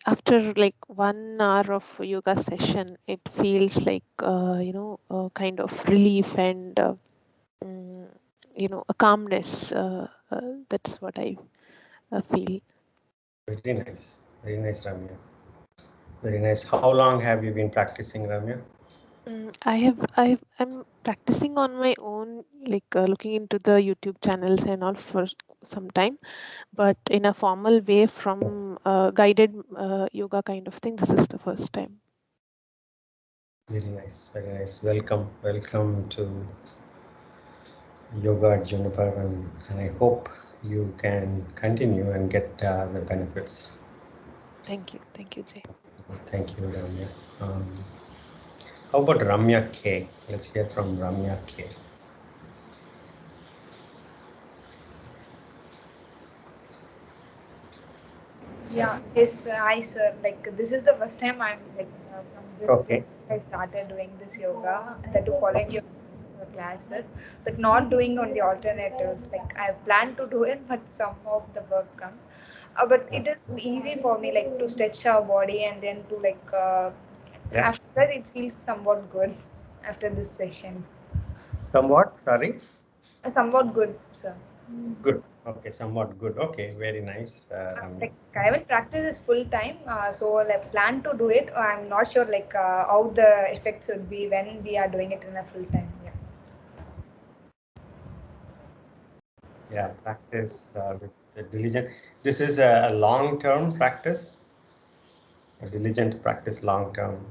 after like 1 hour of yoga session, it feels like kind of relief and mm, a calmness. That's what I feel. Very nice, Ramya. Very nice. How long have you been practicing, Ramya? I'm practicing on my own, like looking into the YouTube channels and all for some time, but in a formal way from guided yoga kind of thing, this is the first time. Very nice, very nice. Welcome, welcome to Yoga at Juniper, and I hope you can continue and get the benefits. Thank you, Jay. Thank you, Ramya. How about Ramya K? Let's hear from Ramya K. Yeah, yes, hi sir. Like this is the first time I'm like from this Okay. I started doing this yoga that to following your classes, but not doing on the alternatives. Like I plan to do it, but some of the work comes. But it is easy for me like to stretch our body and then to like after that it feels somewhat good after this session. Somewhat, sorry? Somewhat good, sir. Good. Okay, somewhat good. Okay, very nice, Ramya. Like I haven't practiced this full time, so like plan to do it. I'm not sure like how the effects would be when we are doing it in a full time. Yeah. Yeah, practice with diligent. This is a long-term practice, a diligent practice, long-term,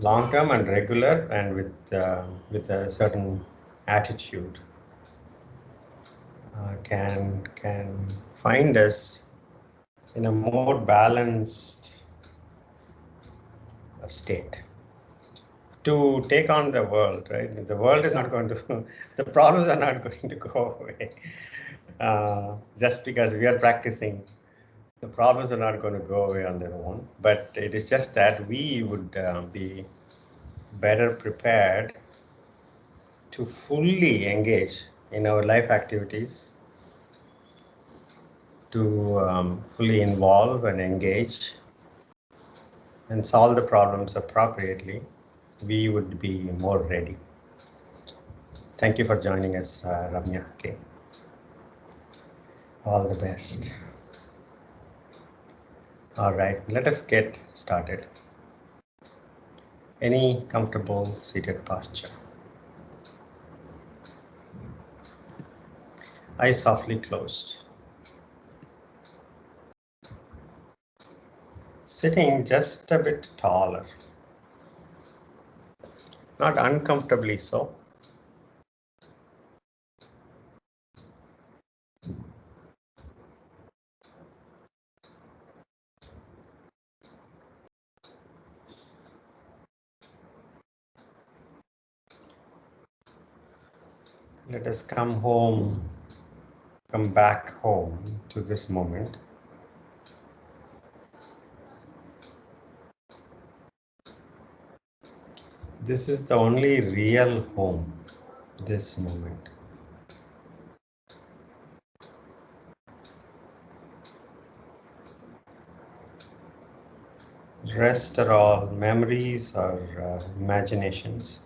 long-term and regular, and with a certain attitude, can find us in a more balanced state to take on the world. Right, the world is not going to, the problems are not going to go away just because we are practicing. The problems are not going to go away on their own, but it is just that we would be better prepared to fully engage in our life activities, to fully involve and engage and solve the problems appropriately. We would be more ready. Thank you for joining us, Ramya K. All the best. All right, let us get started. Any comfortable seated posture. Eyes softly closed. Sitting just a bit taller. Not uncomfortably so. Let us come back home to this moment. This is the only real home, this moment. Rest are all memories or imaginations.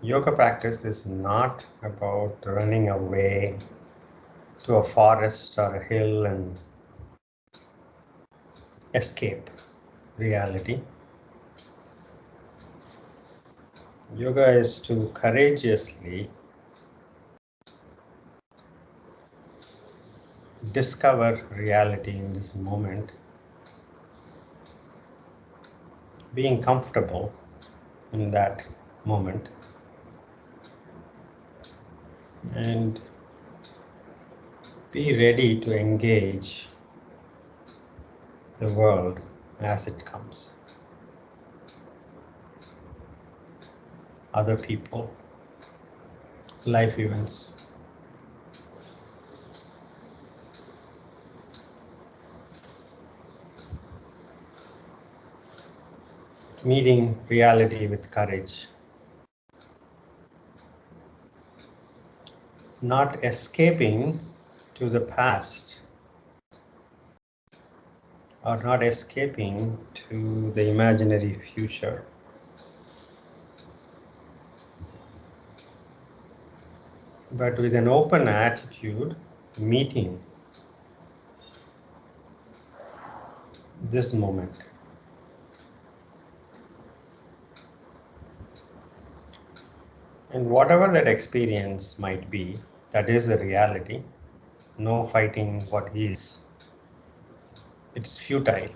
Yoga practice is not about running away to a forest or a hill and escape reality. Yoga is to courageously discover reality in this moment, being comfortable in that moment, and be ready to engage the world as it comes. Other people, life events. Meeting reality with courage. Not escaping to the past or not escaping to the imaginary future. But with an open attitude, meeting this moment. And whatever that experience might be, that is the reality. No fighting what is. It's futile.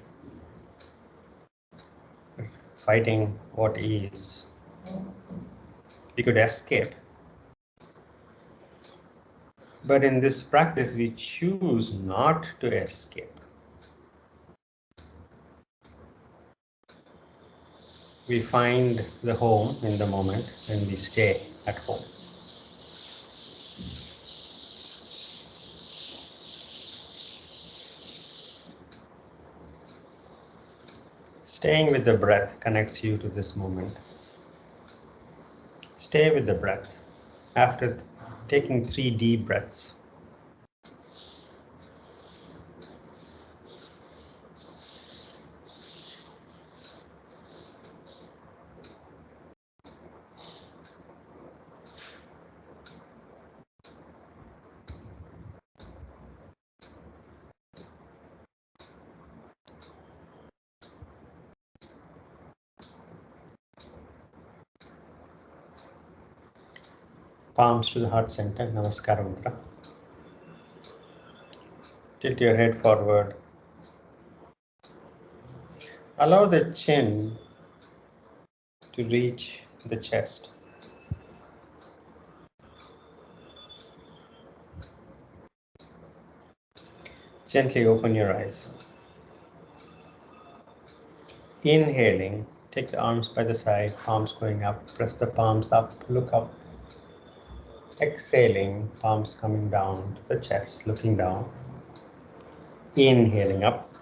Fighting what is. We could escape. But in this practice, we choose not to escape. We find the home in the moment and we stay at home. Staying with the breath connects you to this moment. Stay with the breath. After taking 3 deep breaths, palms to the heart center, Namaskara Mantra. Tilt your head forward. Allow the chin to reach the chest. Gently open your eyes. Inhaling, take the arms by the side, palms going up, press the palms up, look up. Exhaling, palms coming down to the chest, looking down. Inhaling up.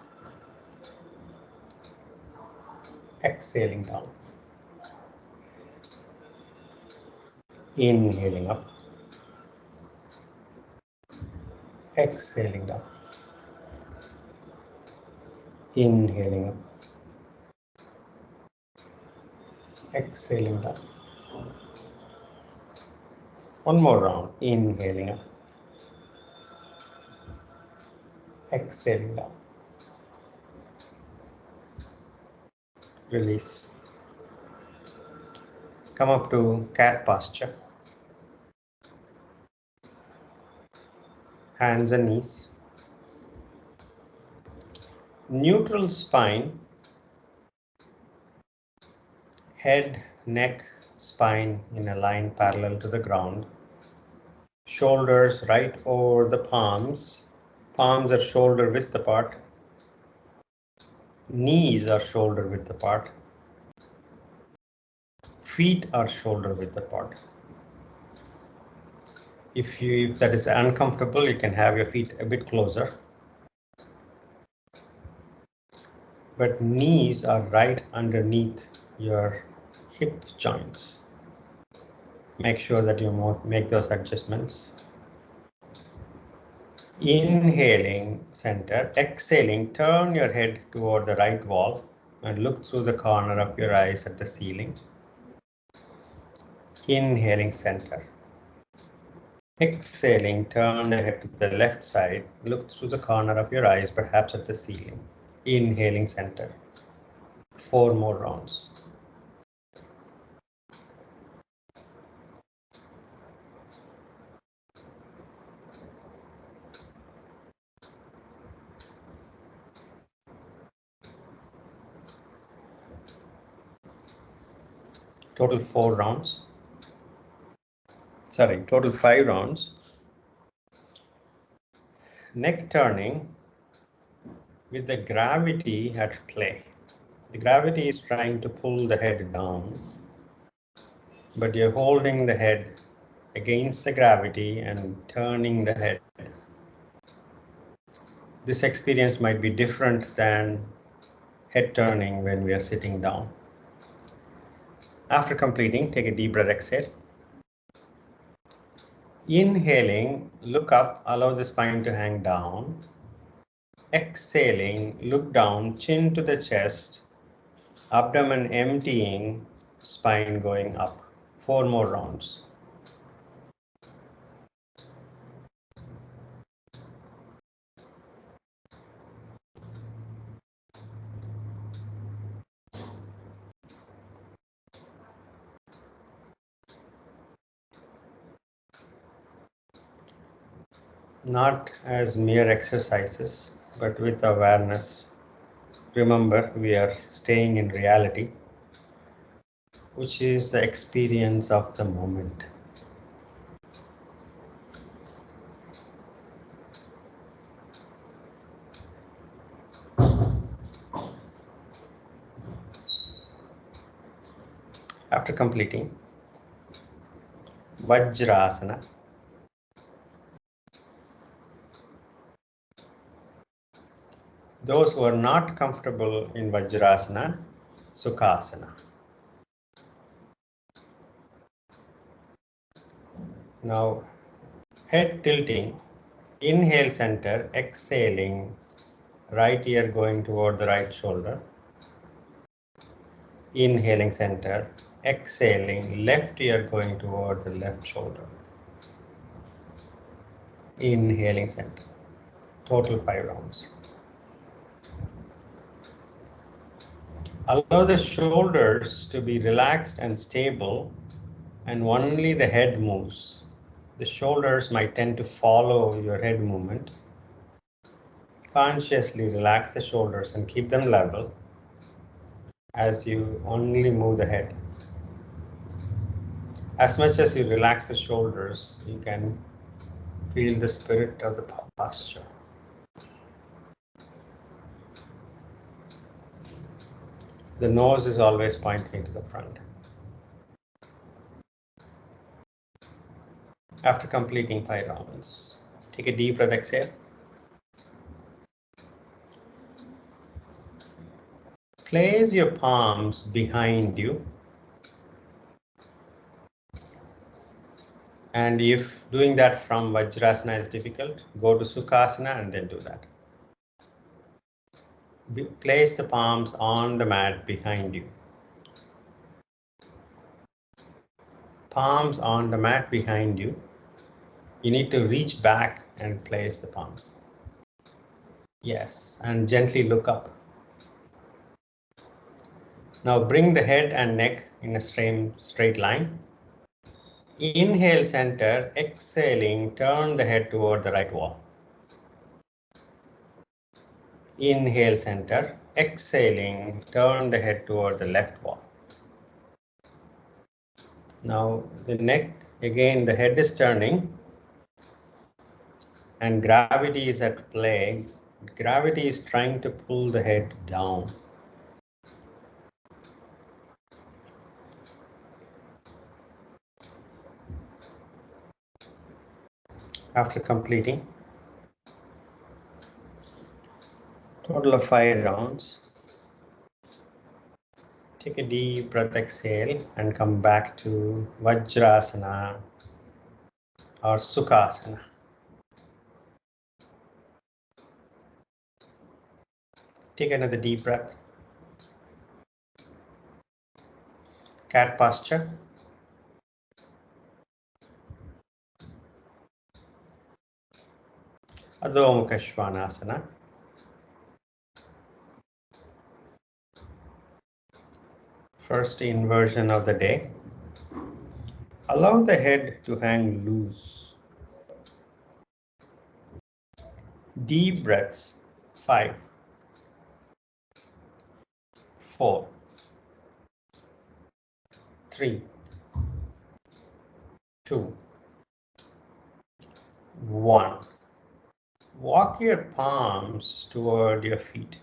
Exhaling down. Inhaling up. Exhaling down. Inhaling up. Exhaling down. One more round. Inhaling up. Exhaling down. Release. Come up to cat posture. Hands and knees. Neutral spine. Head, neck, spine in a line parallel to the ground. Shoulders right over the palms. Palms are shoulder width apart. Knees are shoulder width apart. Feet are shoulder width apart. If that is uncomfortable, you can have your feet a bit closer. But knees are right underneath your hip joints. Make sure that you make those adjustments. Inhaling, center. Exhaling, turn your head toward the right wall and look through the corner of your eyes at the ceiling. Inhaling, center. Exhaling, turn the head to the left side, look through the corner of your eyes, perhaps at the ceiling. Inhaling, center. 4 more rounds. Total 4 rounds. Sorry, total 5 rounds. Neck turning with the gravity at play. The gravity is trying to pull the head down, but you're holding the head against the gravity and turning the head. This experience might be different than head turning when we are sitting down. After completing, take a deep breath, exhale. Inhaling, look up, allow the spine to hang down. Exhaling, look down, chin to the chest, abdomen emptying, spine going up. 4 more rounds. Not as mere exercises, but with awareness. Remember, we are staying in reality, which is the experience of the moment. After completing Vajrasana, those who are not comfortable in Vajrasana, Sukhasana. Now, head tilting, inhale center, exhaling, right ear going toward the right shoulder. Inhaling center, exhaling, left ear going toward the left shoulder. Inhaling center. Total 5 rounds. Allow the shoulders to be relaxed and stable, and only the head moves. The shoulders might tend to follow your head movement. Consciously relax the shoulders and keep them level as you only move the head. As much as you relax the shoulders, you can feel the spirit of the posture. The nose is always pointing to the front. After completing 5 rounds, take a deep breath, exhale. Place your palms behind you. And if doing that from Vajrasana is difficult, go to Sukhasana and then do that. Place the palms on the mat behind you. Palms on the mat behind you. You need to reach back and place the palms. Yes, and gently look up. Now bring the head and neck in a straight line. Inhale center, exhaling, turn the head toward the right wall. Inhale center, exhaling, turn the head toward the left wall. Now the neck, again the head is turning and gravity is at play. Gravity is trying to pull the head down. After completing total of 5 rounds, take a deep breath, exhale, and come back to Vajrasana or Sukhasana. Take another deep breath. Cat posture. Adho Mukha Svanasana. First inversion of the day. Allow the head to hang loose. Deep breaths. 5, 4, 3, 2, 1. Walk your palms toward your feet.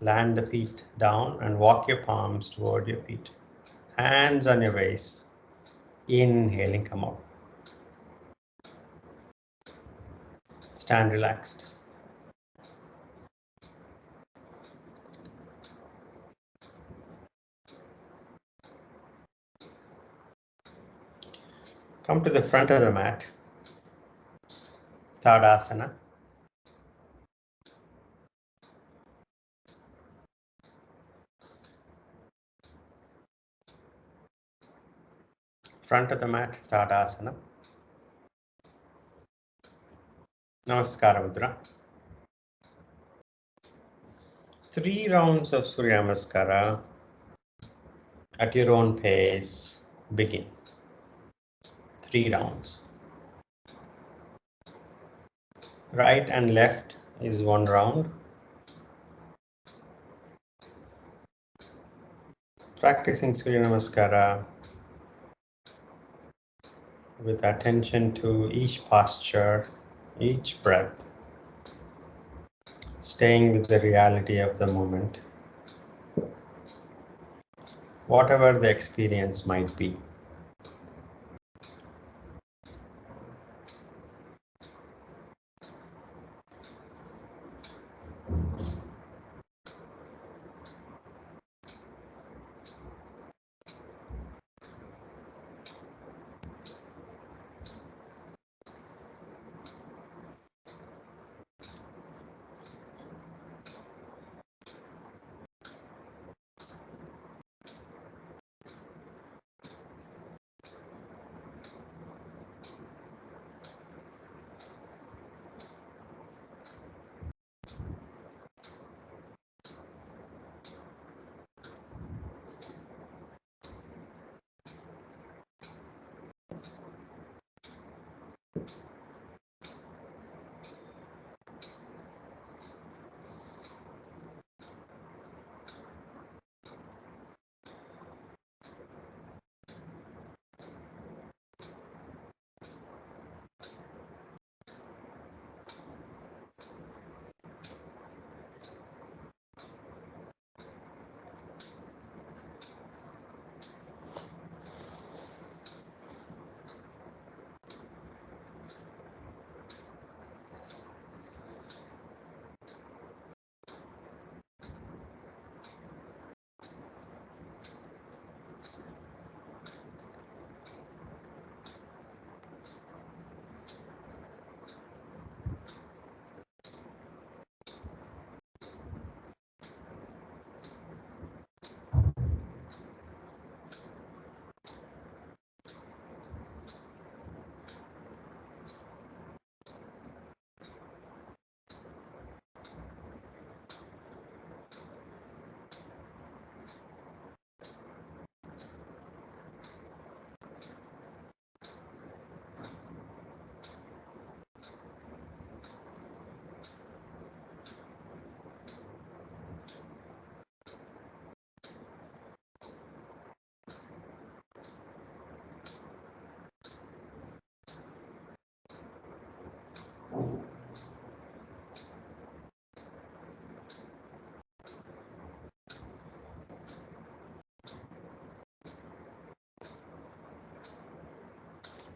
Land the feet down and walk your palms toward your feet. Hands on your waist. Inhaling, come out. Stand relaxed. Come to the front of the mat, Tadasana. Front of the mat, Tadasana. Namaskara Mudra. 3 rounds of Surya Namaskara at your own pace. Begin. 3 rounds. Right and left is 1 round. Practicing Surya Namaskara with attention to each posture, each breath, staying with the reality of the moment, whatever the experience might be.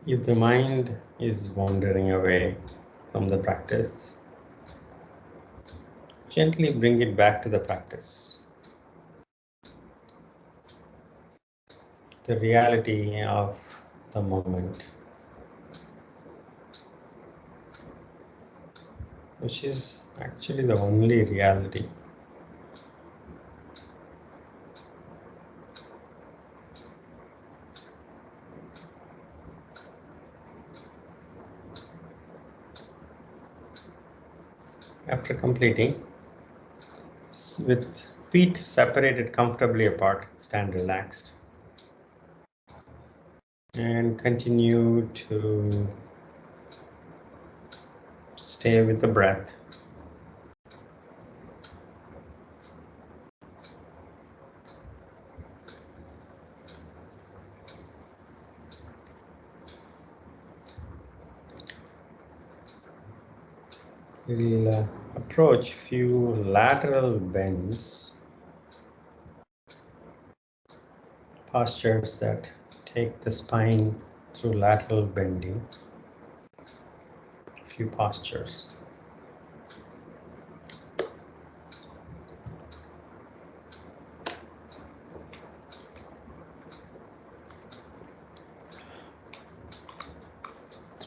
If the mind is wandering away from the practice, gently bring it back to the practice. The reality of the moment, which is actually the only reality. After completing, with feet separated comfortably apart, stand relaxed and continue to stay with the breath. We'll approach few lateral bends, postures that take the spine through lateral bending. Few postures.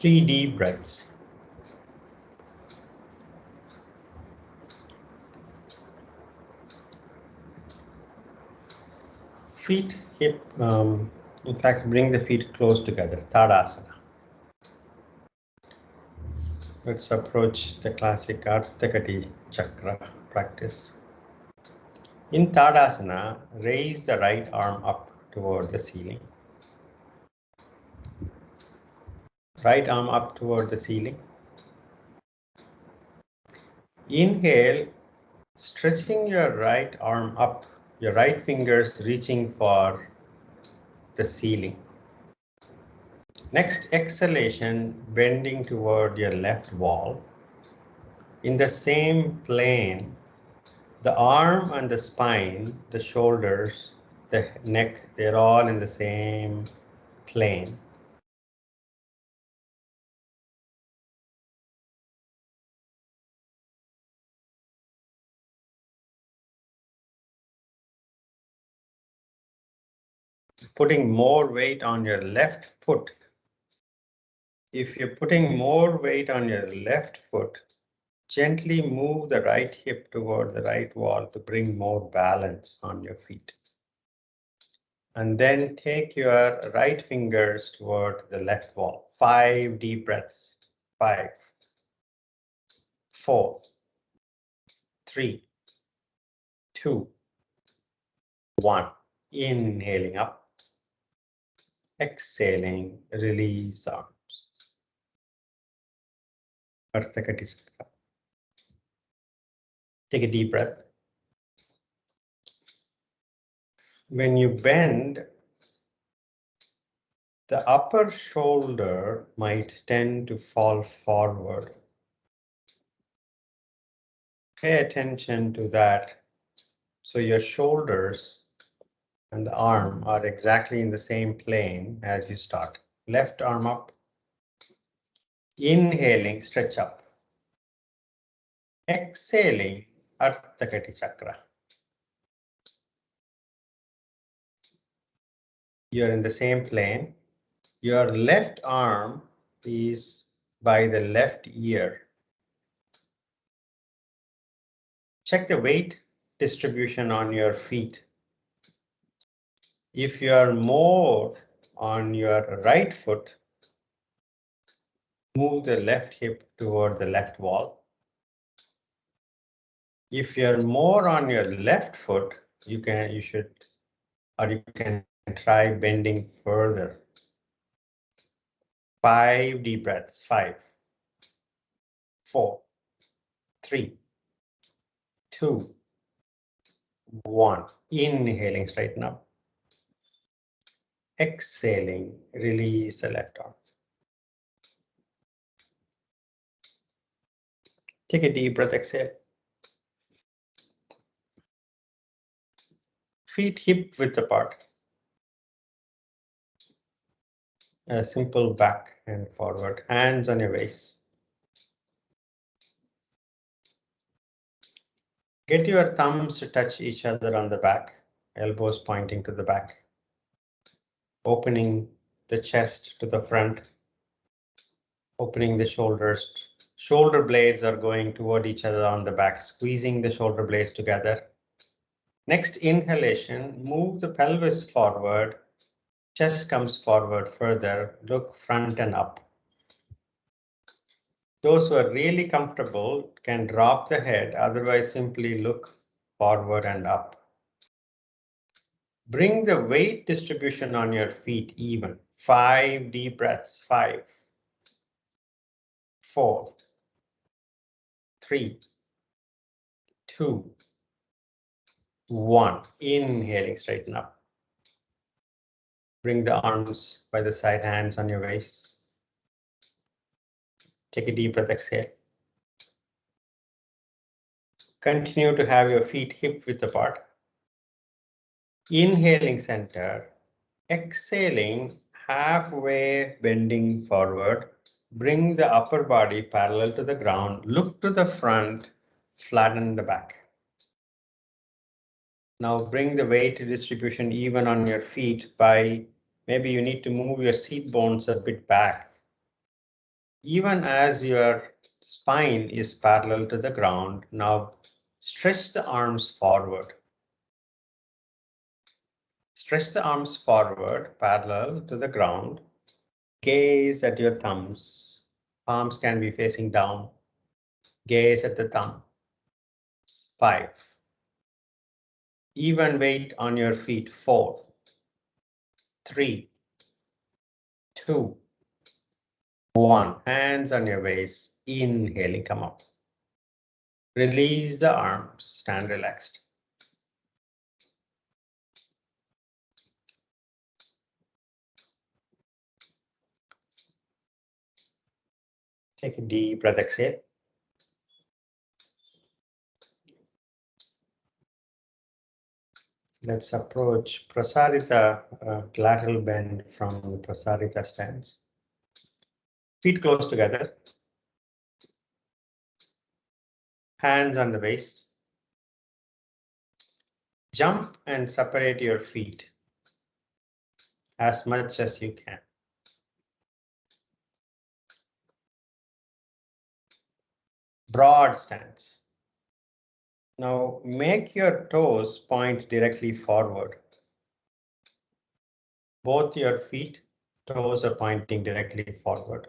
3 deep breaths. Feet, hip, in fact, bring the feet close together, Tadasana. Let's approach the classic Untitled Chapter practice. In Tadasana, raise the right arm up toward the ceiling. Right arm up toward the ceiling. Inhale, stretching your right arm up, your right fingers reaching for the ceiling. Next exhalation, bending toward your left wall. In the same plane, the arm and the spine, the shoulders, the neck, they're all in the same plane. Putting more weight on your left foot. If you're putting more weight on your left foot, gently move the right hip toward the right wall to bring more balance on your feet. And then take your right fingers toward the left wall. 5 deep breaths. 5, 4, 3, 2, 1. Inhaling up. Exhaling, release arms. Take a deep breath. When you bend, the upper shoulder might tend to fall forward. Pay attention to that. So your shoulders and the arm are exactly in the same plane as you start. Left arm up. Inhaling, stretch up. Exhaling, Ardha Chakra. You're in the same plane. Your left arm is by the left ear. Check the weight distribution on your feet. If you are more on your right foot, move the left hip toward the left wall. If you're more on your left foot, you can try bending further. 5 deep breaths. 5, 4, 3, 2, 1. Inhaling, straighten up. Exhaling, release the left arm. Take a deep breath, exhale. Feet hip width apart. A simple back and forward. Hands on your waist. Get your thumbs to touch each other on the back, elbows pointing to the back. Opening the chest to the front. Opening the shoulders. Shoulder blades are going toward each other on the back, squeezing the shoulder blades together. Next inhalation, move the pelvis forward. Chest comes forward further. Look front and up. Those who are really comfortable can drop the head, otherwise simply look forward and up. Bring the weight distribution on your feet even. 5 deep breaths. 5, 4, 3, 2, 1. Inhaling, straighten up. Bring the arms by the side, hands on your waist. Take a deep breath, exhale. Continue to have your feet hip width apart. Inhaling center, exhaling halfway bending forward. Bring the upper body parallel to the ground. Look to the front, flatten the back. Now bring the weight distribution even on your feet by maybe you need to move your seat bones a bit back. Even as your spine is parallel to the ground, now stretch the arms forward. Stretch the arms forward, parallel to the ground. Gaze at your thumbs. Palms can be facing down. Gaze at the thumb. 5. Even weight on your feet. 4, 3, 2, 1. Hands on your waist. Inhaling, come up. Release the arms. Stand relaxed. Take a deep breath, exhale. Let's approach Prasarita, lateral bend from the Prasarita stance. Feet close together. Hands on the waist. Jump and separate your feet as much as you can. Broad stance. Now make your toes point directly forward. Both your feet, toes are pointing directly forward.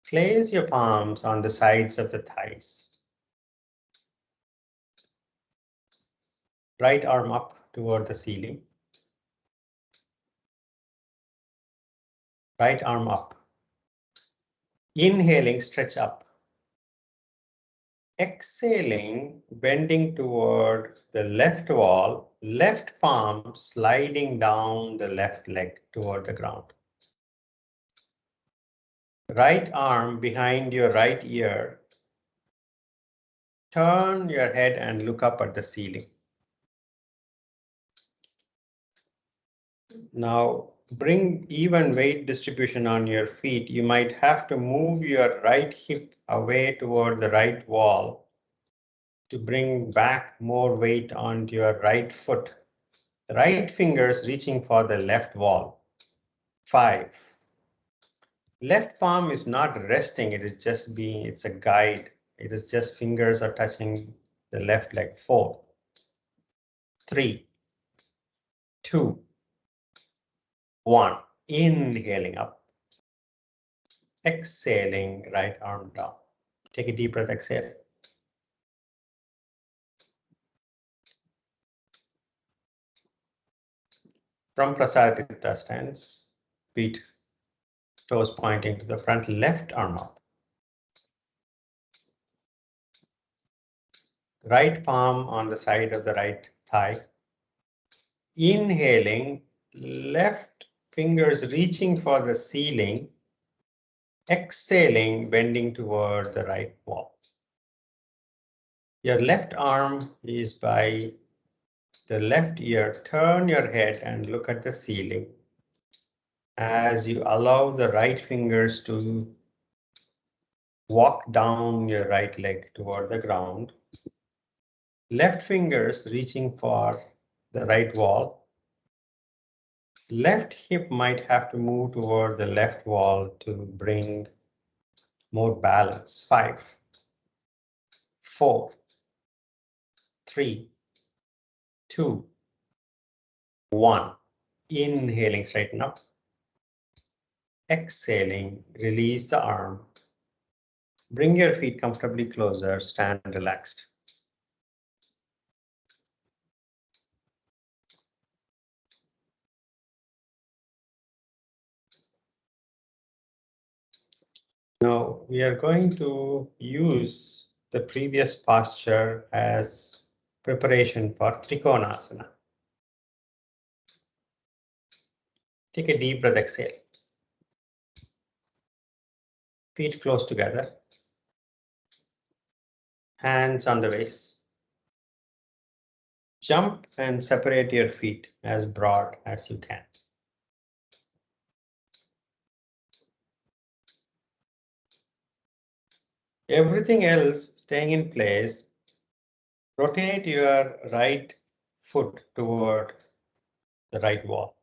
Place your palms on the sides of the thighs. Right arm up toward the ceiling. Right arm up. Inhaling, stretch up. Exhaling, bending toward the left wall, left palm sliding down the left leg toward the ground. Right arm behind your right ear. Turn your head and look up at the ceiling. Now bring even weight distribution on your feet. You might have to move your right hip away toward the right wall to bring back more weight onto your right foot. The right fingers reaching for the left wall. 5. Left palm is not resting, it is just being, it's a guide. It is just fingers are touching the left leg. 4, 3, 2, 1. Inhaling up. Exhaling, right arm down. Take a deep breath, exhale. From Prasarita stance, feet, toes pointing to the front, left arm up. Right palm on the side of the right thigh. Inhaling, left fingers reaching for the ceiling. Exhaling, bending toward the right wall. Your left arm is by the left ear. Turn your head and look at the ceiling as you allow the right fingers to walk down your right leg toward the ground. Left fingers reaching for the right wall. Left hip might have to move toward the left wall to bring more balance. 5, 4, 3, 2, 1. Inhaling, straighten up. Exhaling, release the arm. Bring your feet comfortably closer, stand relaxed. Now we are going to use the previous posture as preparation for Trikonasana. Take a deep breath, exhale. Feet close together. Hands on the waist. Jump and separate your feet as broad as you can. Everything else staying in place. Rotate your right foot toward the right wall.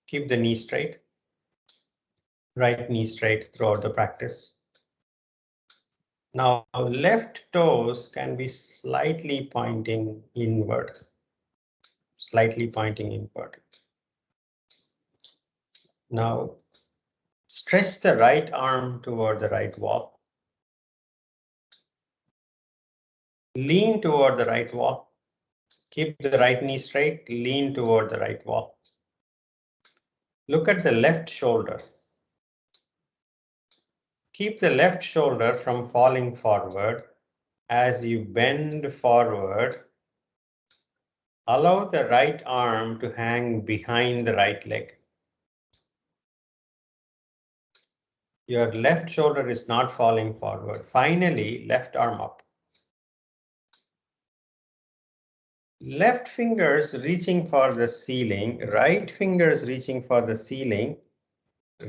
Keep the knee straight. Right knee straight throughout the practice. Now, left toes can be slightly pointing inward. Slightly pointing inward. Now, stretch the right arm toward the right wall. Lean toward the right wall. Keep the right knee straight, lean toward the right wall. Look at the left shoulder. Keep the left shoulder from falling forward. As you bend forward, allow the right arm to hang behind the right leg. Your left shoulder is not falling forward. Finally, left arm up. Left fingers reaching for the ceiling, right fingers reaching for the ceiling,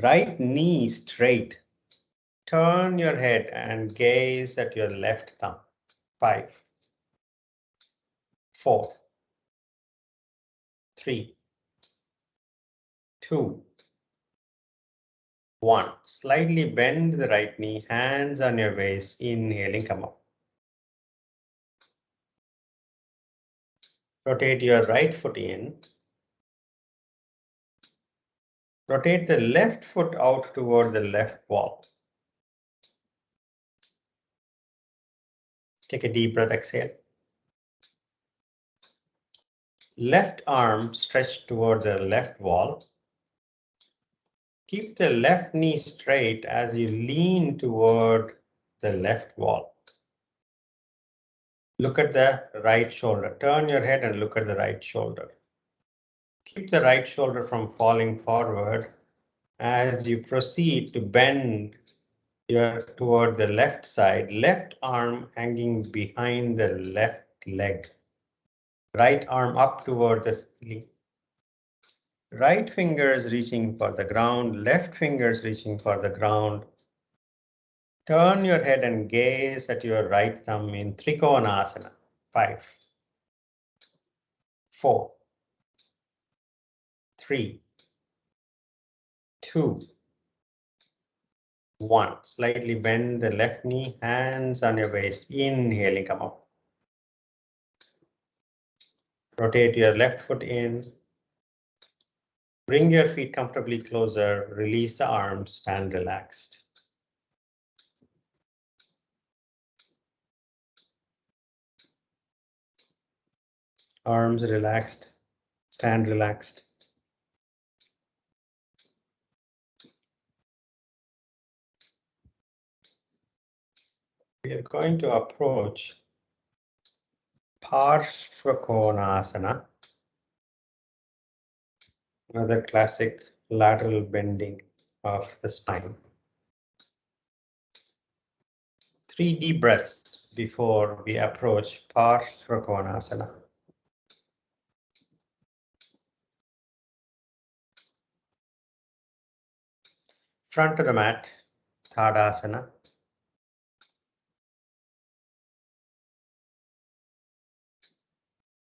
right knee straight. Turn your head and gaze at your left thumb. 5, 4, 3, 2, 1. Slightly bend the right knee, hands on your waist, inhaling, come up. Rotate your right foot in. Rotate the left foot out toward the left wall. Take a deep breath, exhale. Left arm stretched toward the left wall. Keep the left knee straight as you lean toward the left wall. Look at the right shoulder. Turn your head and look at the right shoulder. Keep the right shoulder from falling forward as you proceed to bend toward the left side, left arm hanging behind the left leg. Right arm up toward the ceiling. Right fingers reaching for the ground, left fingers reaching for the ground. Turn your head and gaze at your right thumb in Trikonasana. 5, 4, 3, 2, 1. Slightly bend the left knee, hands on your waist. Inhaling, come up. Rotate your left foot in. Bring your feet comfortably closer. Release the arms. Stand relaxed. Arms relaxed. Stand relaxed. We are going to approach Trikonasana, another classic lateral bending of the spine. 3 deep breaths before we approach Trikonasana. Front of the mat, Tadasana.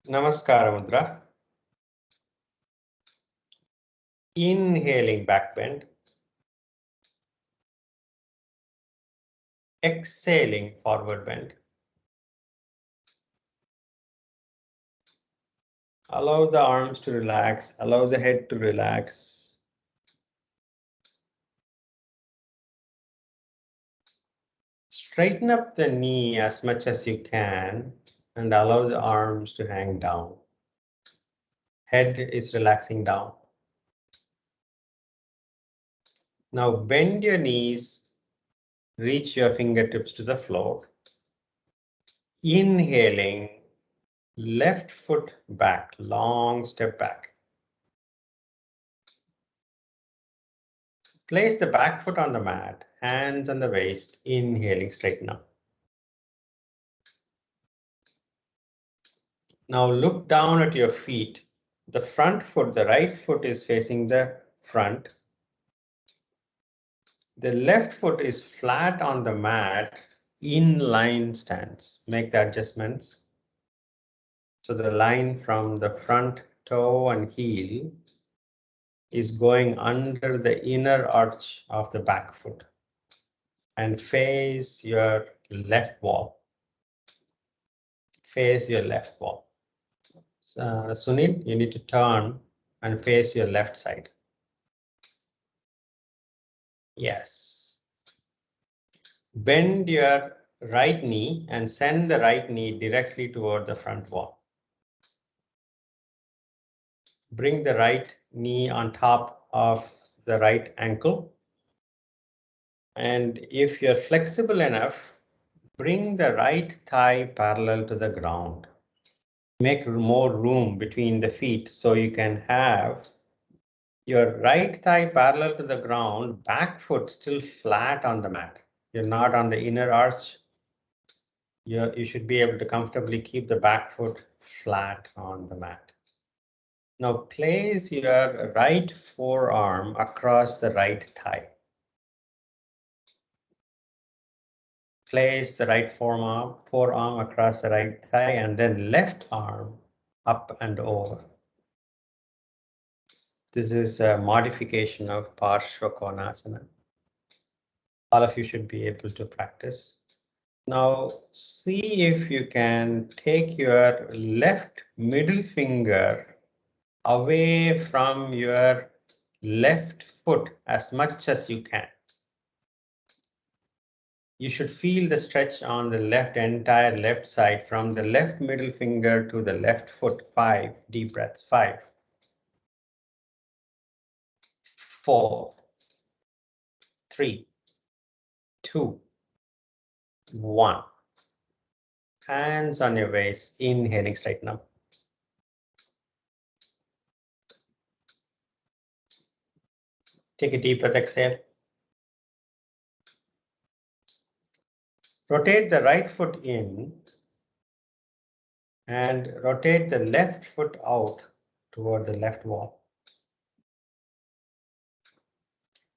Namaskara Mudra. Inhaling back bend. Exhaling forward bend. Allow the arms to relax. Allow the head to relax. Straighten up the knee as much as you can and allow the arms to hang down. Head is relaxing down. Now bend your knees, reach your fingertips to the floor. Inhaling, left foot back, long step back. Place the back foot on the mat, hands on the waist, inhaling, straighten up. Now look down at your feet. The front foot, the right foot is facing the front. The left foot is flat on the mat, in line stance. Make the adjustments. So the line from the front toe and heel is going under the inner arch of the back foot and face your left wall. Face your left wall. Sunil, you need to turn and face your left side. Yes. Bend your right knee and send the right knee directly toward the front wall. Bring the right knee on top of the right ankle. And if you're flexible enough, bring the right thigh parallel to the ground. Make more room between the feet so you can have your right thigh parallel to the ground, back foot still flat on the mat. You're not on the inner arch. You should be able to comfortably keep the back foot flat on the mat. Now place your right forearm across the right thigh. Place the right forearm across the right thigh and then left arm up and over. This is a modification of Trikonasana. All of you should be able to practice. Now see if you can take your left middle finger away from your left foot as much as you can. You should feel the stretch on the entire left side from the left middle finger to the left foot. 5 deep breaths. 5, 4, 3, 2, 1. Hands on your waist, inhaling, straighten up. Take a deep breath, exhale. Rotate the right foot in and rotate the left foot out toward the left wall.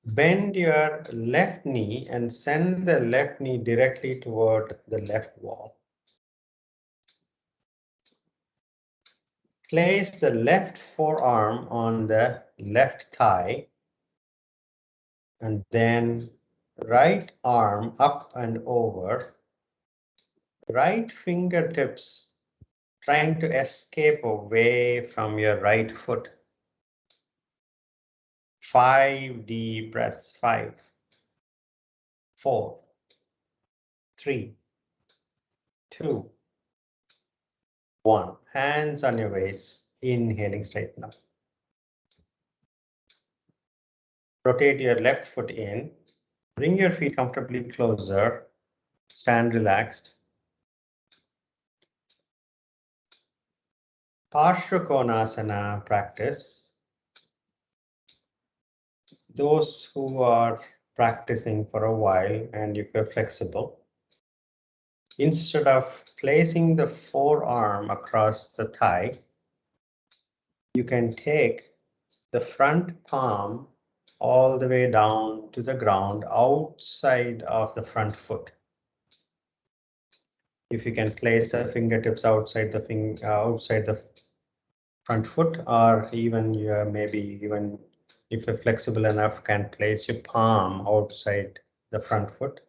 Bend your left knee and send the left knee directly toward the left wall. Place the left forearm on the left thigh and then right arm up and over. Right fingertips trying to escape away from your right foot. 5 deep breaths. 5, 4, 3, 2, 1. Hands on your waist, inhaling, straighten up. Rotate your left foot in. Bring your feet comfortably closer. Stand relaxed. Trikonasana practice. Those who are practicing for a while and if you're flexible, instead of placing the forearm across the thigh, you can take the front palm all the way down to the ground outside of the front foot. If you can place the fingertips outside the front foot, or even maybe even if you're flexible enough, can place your palm outside the front foot.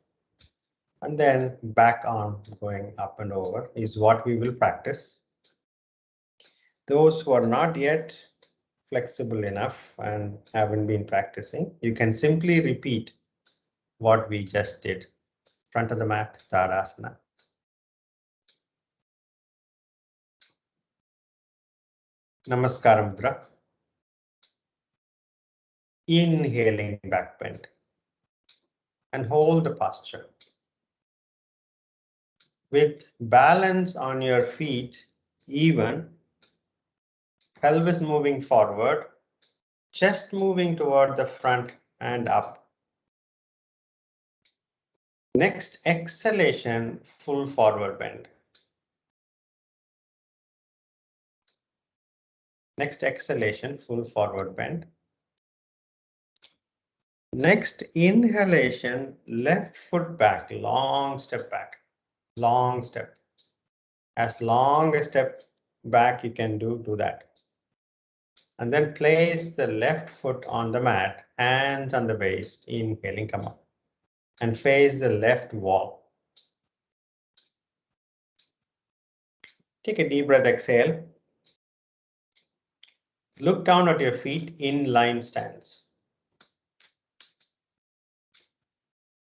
And then back arm going up and over is what we will practice. Those who are not yet flexible enough and haven't been practicing, you can simply repeat what we just did. Front of the mat, Tadasana. Namaskara Mudra. Inhaling back bend. And hold the posture. With balance on your feet, even, pelvis moving forward, chest moving toward the front and up. Next exhalation, full forward bend. Next exhalation, full forward bend. Next inhalation, left foot back, long step back, long step. As long a step back you can do that. And then place the left foot on the mat, hands on the waist, inhaling, come up. And face the left wall. Take a deep breath, exhale. Look down at your feet in line stance.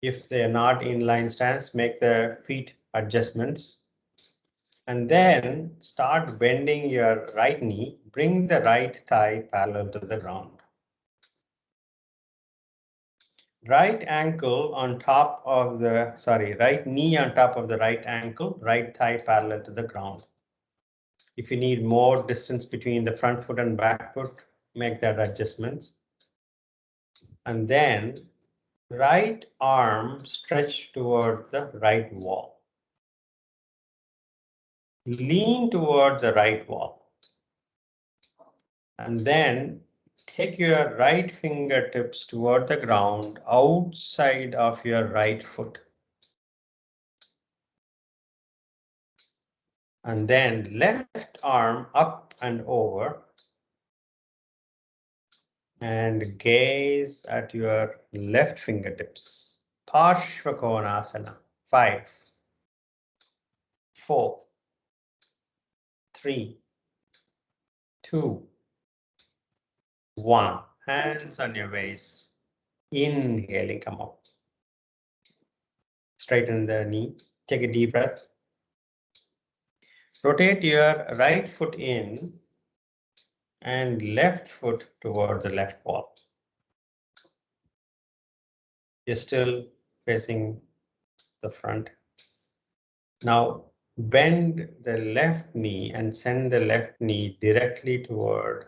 If they are not in line stance, make the feet adjustments. And then start bending your right knee. Bring the right thigh parallel to the ground. Right ankle on top of the, right knee on top of the right ankle, right thigh parallel to the ground. If you need more distance between the front foot and back foot, make that adjustments. And then right arm stretch toward the right wall. Lean toward the right wall. And then take your right fingertips toward the ground outside of your right foot. And then left arm up and over. And gaze at your left fingertips. Parshvakonasana. 5, 4, 3, 2, 1. Hands on your waist. Inhaling, come up. Straighten the knee. Take a deep breath. Rotate your right foot in and left foot toward the left wall. You're still facing the front. Now bend the left knee and send the left knee directly toward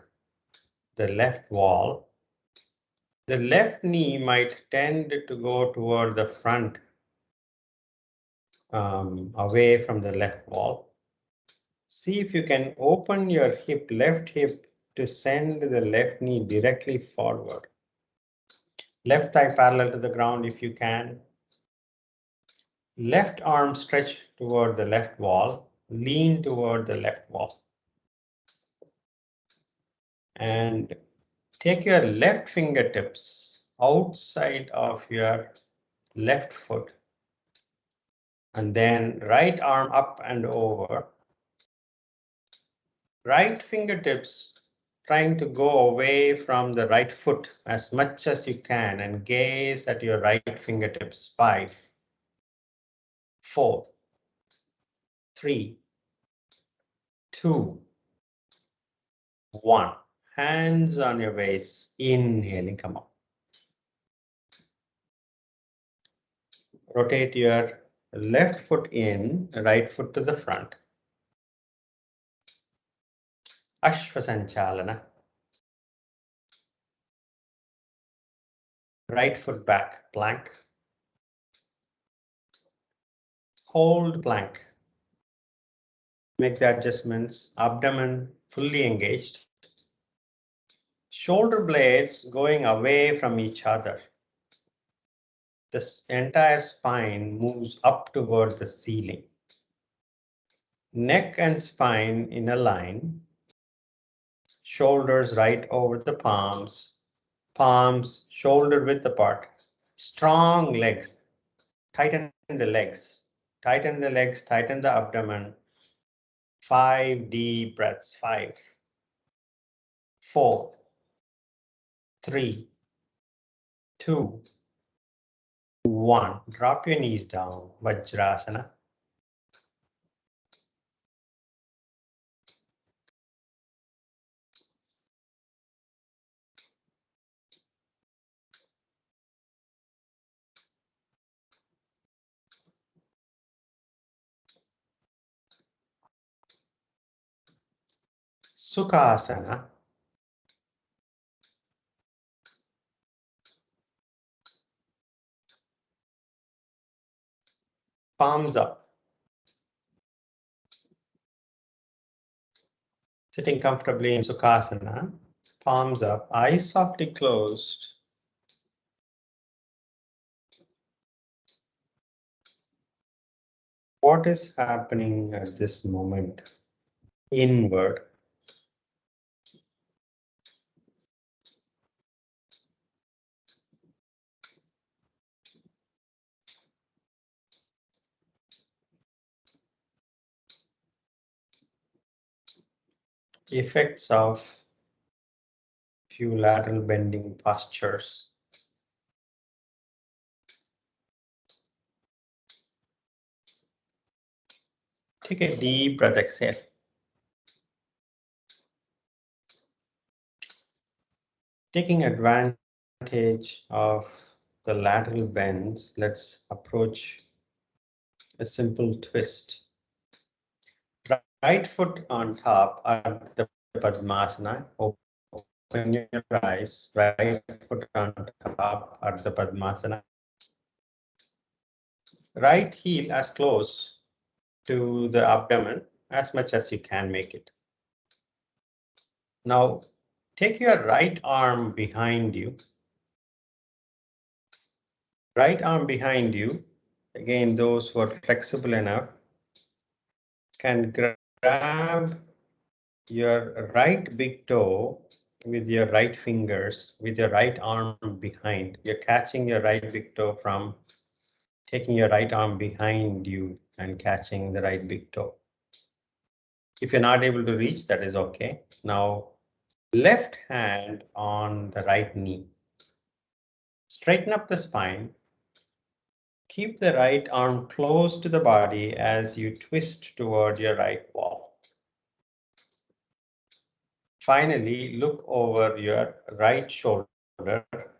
the left wall. The left knee might tend to go toward the front, away from the left wall. See if you can open your hip, left hip, to send the left knee directly forward. Left thigh parallel to the ground if you can. Left arm stretch toward the left wall. Lean toward the left wall. And take your left fingertips outside of your left foot. And then right arm up and over. Right fingertips trying to go away from the right foot as much as you can and gaze at your right fingertips. 5, 4, 3, 2, 1. Hands on your waist. Inhaling, come up. Rotate your left foot in, right foot to the front. Ashvasanchalana. Right foot back, plank. Hold plank. Make the adjustments. Abdomen fully engaged. Shoulder blades going away from each other. This entire spine moves up toward the ceiling. Neck and spine in a line. Shoulders right over the palms. Palms shoulder width apart. Strong legs. Tighten the legs. Tighten the legs, tighten the abdomen. 5 deep breaths. 5, 4, 3, 2, 1. Drop your knees down. Vajrasana. Sukhasana. Palms up. Sitting comfortably in Sukhasana. Palms up, eyes softly closed. What is happening at this moment? Inward. effects of few lateral bending postures. Take a deep breath, exhale. Taking advantage of the lateral bends, let's approach a simple twist. Right foot on top at the Padmasana. Open your eyes. Right foot on top at the Padmasana. Right heel as close to the abdomen as much as you can make it. Now, take your right arm behind you. Right arm behind you. Again, those who are flexible enough can grab your right big toe with your right fingers, with your right arm behind. You're catching your right big toe from taking your right arm behind you and catching the right big toe. If you're not able to reach, that is okay. Now, left hand on the right knee. Straighten up the spine. Keep the right arm close to the body as you twist toward your right wall. Finally, look over your right shoulder,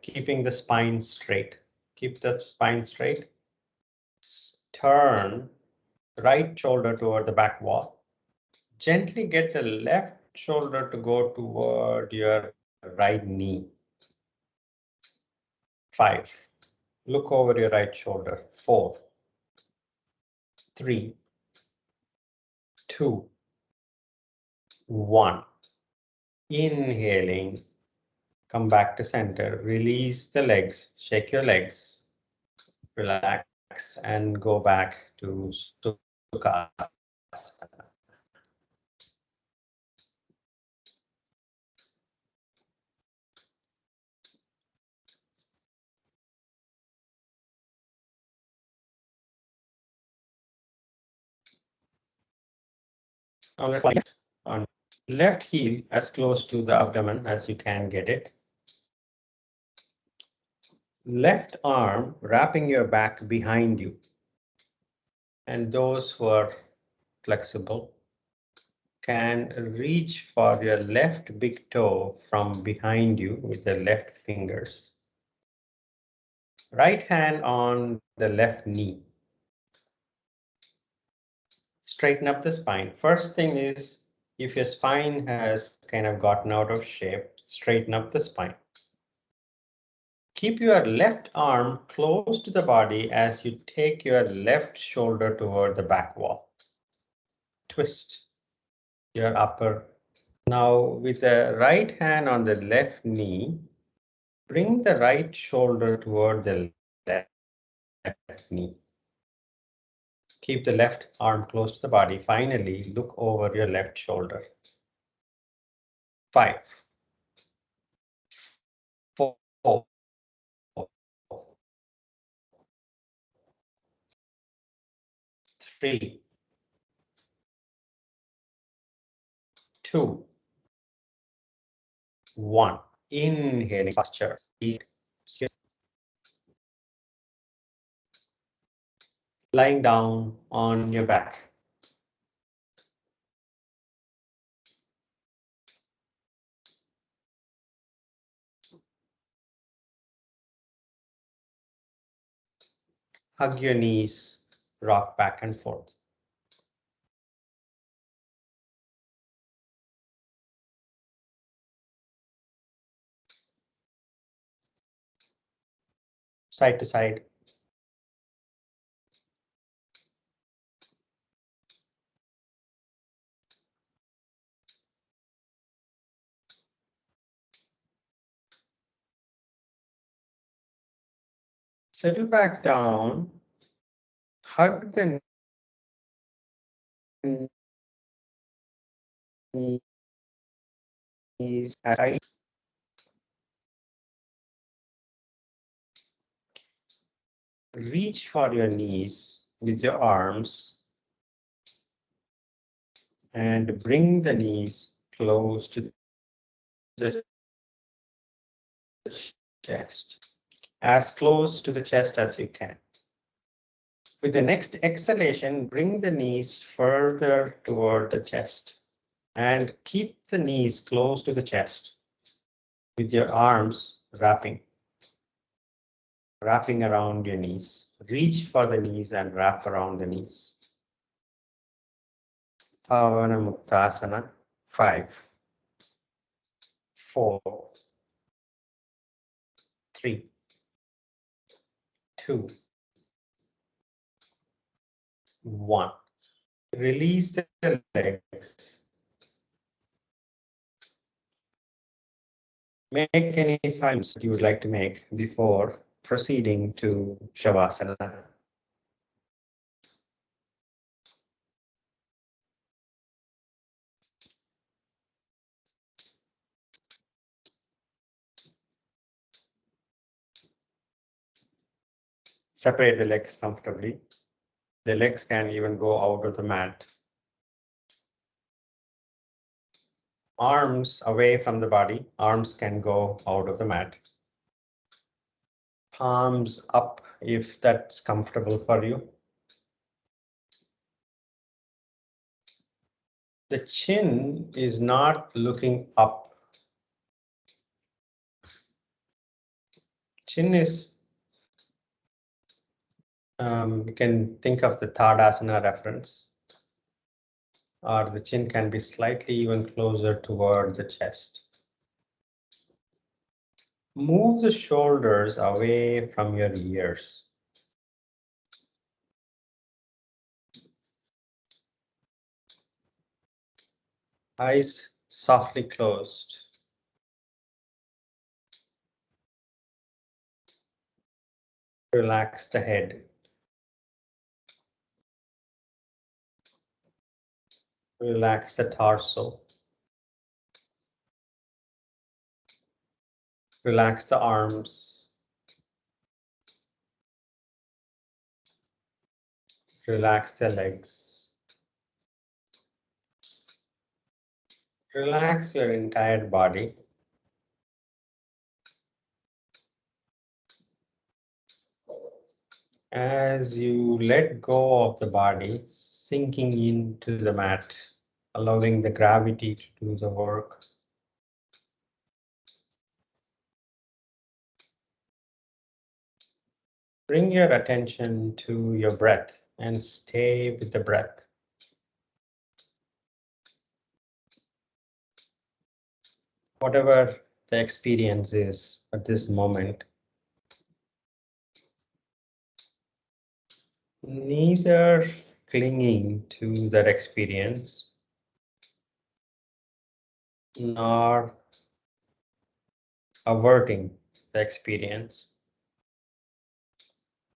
keeping the spine straight. Keep the spine straight. Turn right shoulder toward the back wall. Gently get the left shoulder to go toward your right knee. 5. Look over your right shoulder. 4, 3, 2, 1. Inhaling, come back to center, release the legs, shake your legs, relax, and go back to Sukhasana. Now let's left on left heel as close to the abdomen as you can get it. Left arm wrapping your back behind you. And those who are flexible can reach for your left big toe from behind you with the left fingers. Right hand on the left knee. Straighten up the spine. First thing is, if your spine has kind of gotten out of shape, straighten up the spine. Keep your left arm close to the body as you take your left shoulder toward the back wall. Twist your upper. Now, with the right hand on the left knee, bring the right shoulder toward the left knee. Keep the left arm close to the body. Finally, look over your left shoulder. 5, 4, 3, 2, 1. Inhaling posture. Lying down on your back. Hug your knees, rock back and forth. Side to side. Settle back down. Hug the knees as I reach for your knees with your arms and bring the knees close to the chest, as close to the chest as you can. With the next exhalation, bring the knees further toward the chest and keep the knees close to the chest with your arms wrapping around your knees. Reach for the knees and wrap around the knees. Pavana Muktasana, 5, 4, 3, 2, 1. Release the legs. Make any finds you would like to make before proceeding to Shavasana. Separate the legs comfortably. The legs can even go out of the mat. Arms away from the body. Arms can go out of the mat. Palms up if that's comfortable for you. The chin is not looking up. Chin is, you can think of the Tadasana reference, or the chin can be slightly even closer toward the chest. Move the shoulders away from your ears. Eyes softly closed. Relax the head. Relax the torso. Relax the arms. Relax the legs. Relax your entire body. As you let go of the body, sinking into the mat, allowing the gravity to do the work. Bring your attention to your breath and stay with the breath. Whatever the experience is at this moment, neither clinging to that experience nor averting the experience,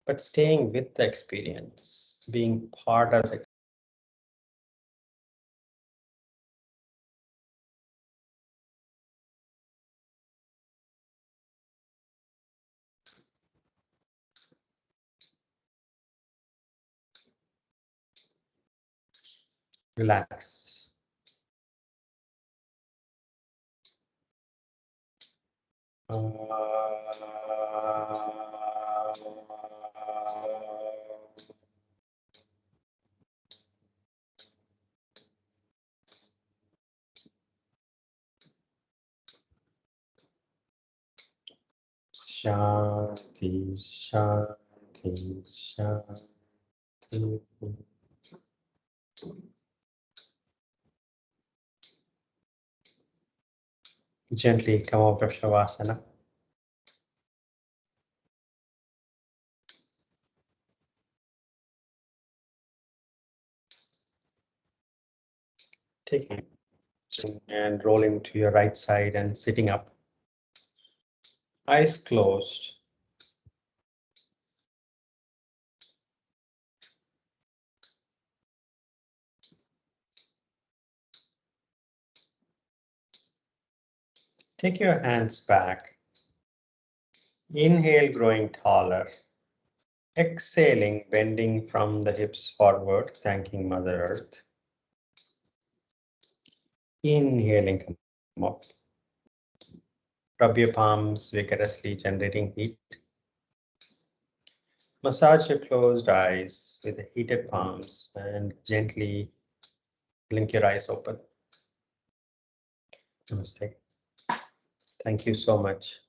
but staying with the experience, being part of the relax. Shanti, Shanti, Shanti. Gently come out of Shavasana. Taking and rolling to your right side and sitting up. Eyes closed. Take your hands back. Inhale, growing taller. Exhaling, bending from the hips forward, thanking Mother Earth. Inhaling, come up. Rub your palms vigorously, generating heat. Massage your closed eyes with the heated palms and gently blink your eyes open. Namaste. Thank you so much.